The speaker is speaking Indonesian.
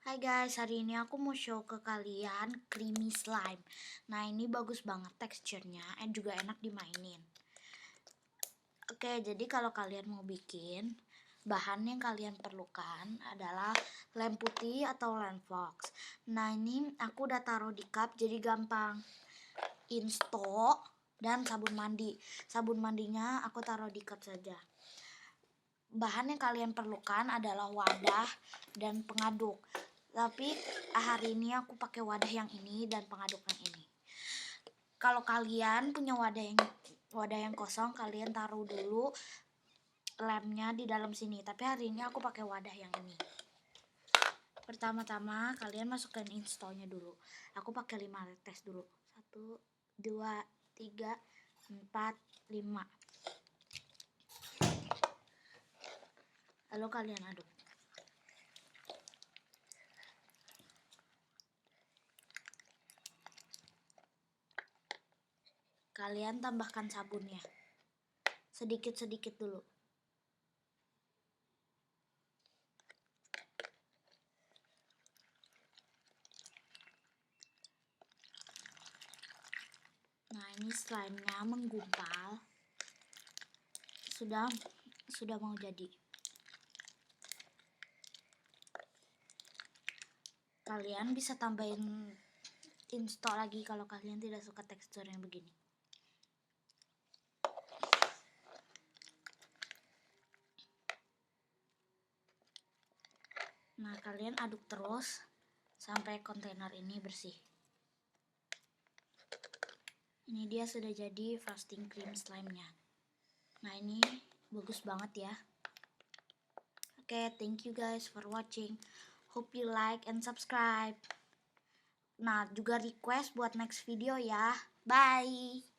Hai guys, hari ini aku mau show ke kalian creamy slime. Nah, ini bagus banget teksturnya, juga enak dimainin. Oke, jadi kalau kalian mau bikin, bahan yang kalian perlukan adalah lem putih atau lem fox. Nah, ini aku udah taruh di cup jadi gampang. Insto dan sabun mandi. Sabun mandinya aku taruh di cup saja. Bahan yang kalian perlukan adalah wadah dan pengaduk. Tapi hari ini aku pakai wadah yang ini dan pengaduk yang ini. Kalau kalian punya wadah yang kosong, kalian taruh dulu lemnya di dalam sini. Tapi hari ini aku pakai wadah yang ini. Pertama-tama kalian masukkan instonya dulu. Aku pakai 5 tetes dulu. 1, 2, 3, 4, 5. Lalu kalian aduk. Kalian tambahkan sabunnya. Sedikit-sedikit dulu. Nah, ini slime-nya menggumpal. Sudah mau jadi. Kalian bisa tambahin insto lagi kalau kalian tidak suka tekstur yang begini. Nah, kalian aduk terus sampai kontainer ini bersih. Ini dia sudah jadi frosting cream slime-nya. Nah, ini bagus banget ya. Oke, thank you guys for watching. Hope you like and subscribe. Nah, juga request buat next video ya. Bye.